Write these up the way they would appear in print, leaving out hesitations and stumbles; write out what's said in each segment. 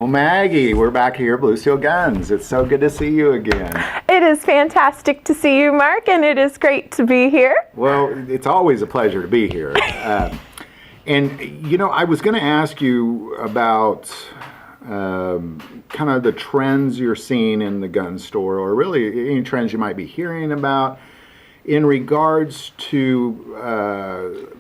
Well, Maggie, we're back here at Blue Steel Guns. It's so good to see you again. It is fantastic to see you, Mark, and it is great to be here. Well, it's always a pleasure to be here. And, you know, I was going to ask you about kind of the trends you're seeing in the gun store, or really any trends you might be hearing about in regards to,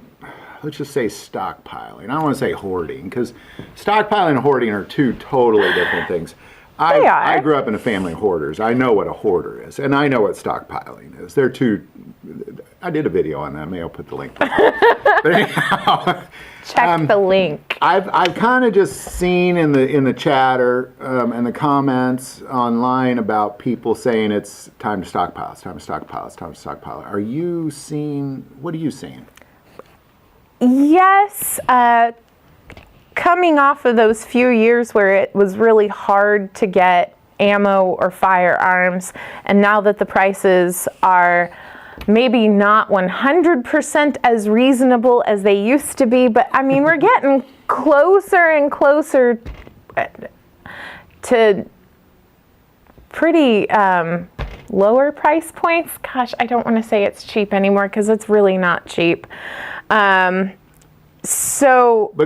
let's just say stockpiling. I don't want to say hoarding, because stockpiling and hoarding are two totally different things. I grew up in a family of hoarders. I know what a hoarder is, and I know what stockpiling is. They're two. I did a video on that. Maybe I'll put the link. But anyhow, check the link. I've kind of just seen in the chatter and the comments online about people saying it's time to stockpile. It's time to stockpile. It's time to stockpile. Are you seeing? What are you seeing? Yes. Coming off of those few years where it was really hard to get ammo or firearms, and now that the prices are maybe not 100% as reasonable as they used to be, but I mean, we're getting closer and closer to pretty lower price points. Gosh, I don't want to say it's cheap anymore because it's really not cheap. But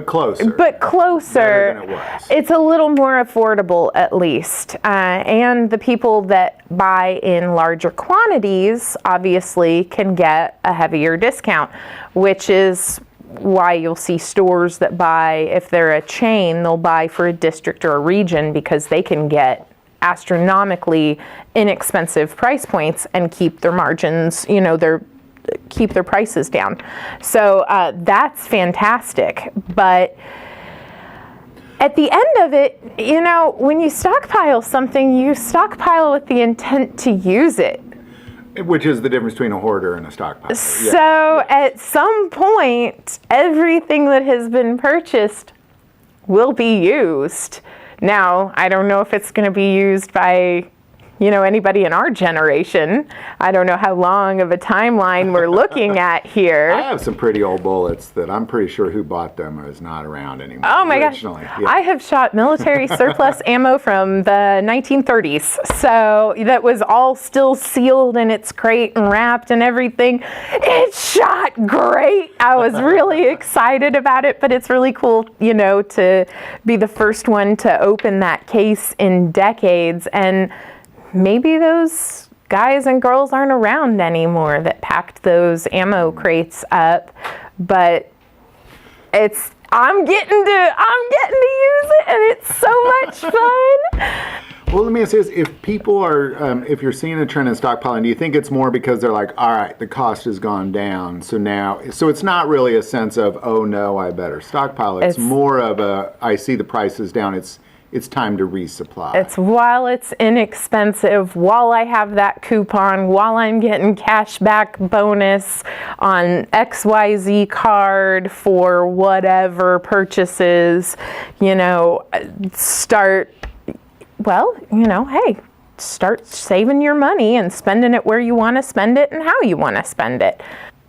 closer. Better than it was. It's a little more affordable, at least. And the people that buy in larger quantities obviously can get a heavier discount, which is why you'll see stores that buy, if they're a chain, they'll buy for a district or a region because they can get astronomically inexpensive price points and keep their margins, keep their prices down. So that's fantastic. But at the end of it, when you stockpile something, you stockpile with the intent to use it. Which is the difference between a hoarder and a stockpiler. So at some point, everything that has been purchased will be used. Now, I don't know if it's going to be used by anybody in our generation. I don't know how long of a timeline we're looking at here. I have some pretty old bullets that I'm pretty sure who bought them is not around anymore. Oh my gosh. Yeah. I have shot military surplus ammo from the 1930s. So that was all still sealed in its crate and wrapped and everything. It shot great. I was really excited about it, but it's really cool, to be the first one to open that case in decades. And maybe those guys and girls aren't around anymore that packed those ammo crates up, but I'm getting to use it, and it's so much fun. Well, let me ask you this: if people are, if you're seeing a trend in stockpiling, do you think it's more because they're like, all right, the cost has gone down, so it's not really a sense of, oh no, I better stockpile. It's more of a, I see the price is down. It's time to resupply. It's while it's inexpensive, while I have that coupon, while I'm getting cash back bonus on XYZ card for whatever purchases, start saving your money and spending it where you want to spend it and how you want to spend it.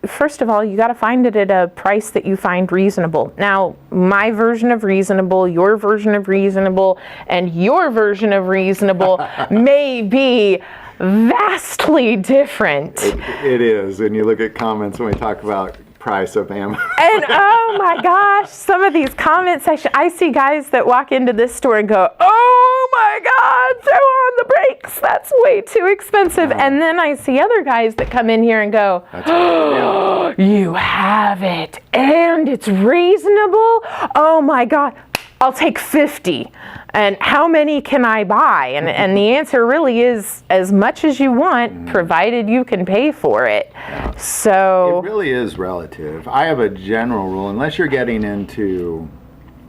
First of all, you got to find it at a price that you find reasonable. Now, my version of reasonable, your version of reasonable, and your version of reasonable may be vastly different. It is, and you look at comments when we talk about price of ammo. And oh my gosh, some of these comment sections, I see guys that walk into this store and go, oh my God, throw on the brakes. That's way too expensive. And then I see other guys that come in here and go, oh, you have it and it's reasonable. Oh my God, I'll take 50. And how many can I buy? And the answer really is as much as you want, provided you can pay for it. Yeah. So it really is relative. I have a general rule, unless you're getting into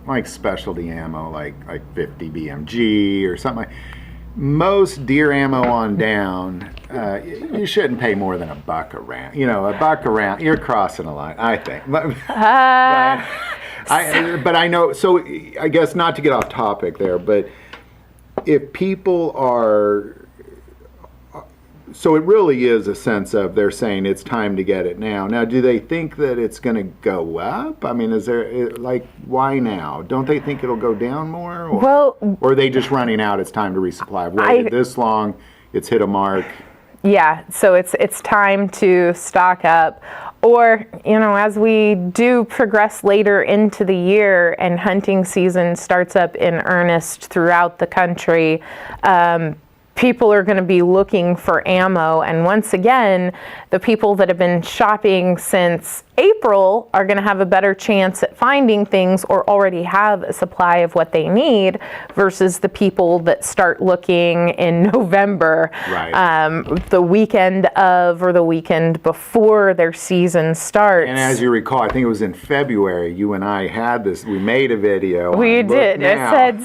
like specialty ammo, like 50 BMG or something like. Most deer ammo on down, you shouldn't pay more than $1 a round. $1 a round, you're crossing a line, I think. But I know, so I guess not to get off topic there, but if people are So it really is a sense of they're saying it's time to get it now. Now, do they think that it's going to go up? I mean, is there, like, why now? Don't they think it'll go down more? Or, Well, or are they just running out? It's time to resupply. I've waited this long. It's hit a mark. yeah, so it's time to stock up. Or, as we do progress later into the year and hunting season starts up in earnest throughout the country, people are going to be looking for ammo. And once again, the people that have been shopping since April are going to have a better chance at finding things or already have a supply of what they need versus the people that start looking in November, the weekend of or the weekend before their season starts. And as you recall, I think it was in February, you and I had this, we made a video. We did. It said,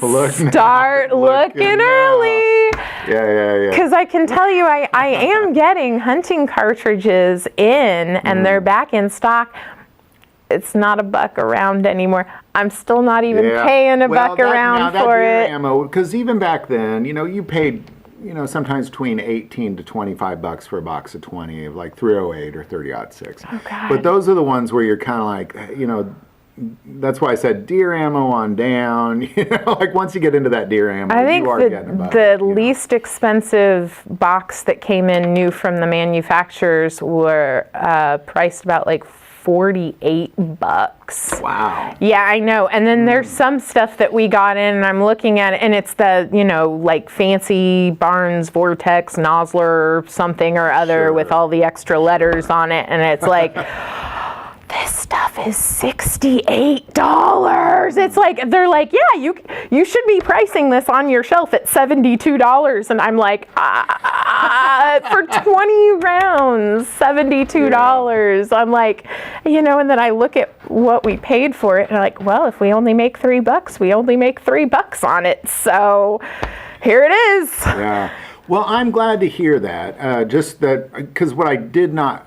start looking early. Yeah. Because I can tell you, I am getting hunting cartridges in, and they're back in stock. It's not $1 around anymore. I'm still not even paying $1 around for it. Ammo, because even back then, you paid, sometimes between $18 to $25 for a box of 20 of like 308 or 30-06. Oh, God. But those are the ones where you're kind of like, that's why I said deer ammo on down. Like once you get into that deer ammo, I think you are getting $1. the least expensive box that came in new from the manufacturers were priced about like $48. Wow. Yeah, I know. And then there's some stuff that we got in, and I'm looking at it, and it's the, like fancy Barnes Vortex Nosler something or other with all the extra letters on it, and it's like, this stuff is $68. It's like, they're like, yeah, you should be pricing this on your shelf at $72. And I'm like, for 20 rounds, $72. I'm like, and then I look at what we paid for it, and I'm like, well, if we only make $3, we only make $3 on it. So here it is. Yeah. Well, I'm glad to hear that. Just that, because what I did not,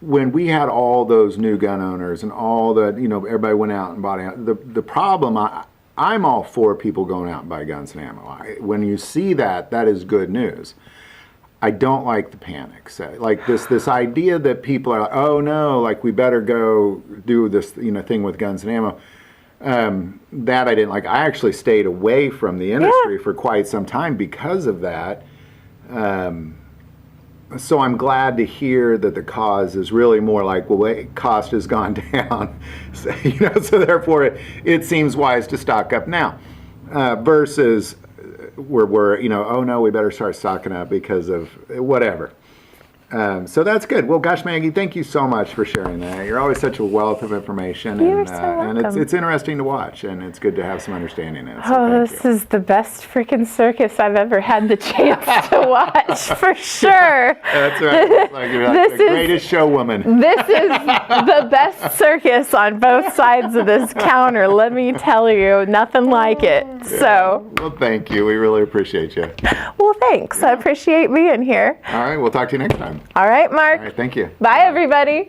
when we had all those new gun owners and all the, everybody went out and bought it. The problem, I'm all for people going out and buy guns and ammo. When you see that, that is good news. I don't like the panics. Like this idea that people are like, oh no, like we better go do this, thing with guns and ammo. That I didn't like. I actually stayed away from the industry for quite some time because of that. So I'm glad to hear that the cause is really more like, well, wait, cost has gone down, so, so therefore it seems wise to stock up now, versus where we're, oh no, we better start stocking up because of whatever. So that's good. Well, gosh, Maggie, thank you so much for sharing that. You're always such a wealth of information, You're so welcome. And it's interesting to watch, and it's good to have some understanding in it. So this is the best freaking circus I've ever had the chance to watch, for sure. That's right. It's like you're like the greatest showwoman. This is the best circus on both sides of this counter. Let me tell you, nothing like it. Yeah. So. Well, thank you. We really appreciate you. Well, thanks. I appreciate being here. All right. We'll talk to you next time. All right, Mark. All right. Thank you. Bye, everybody.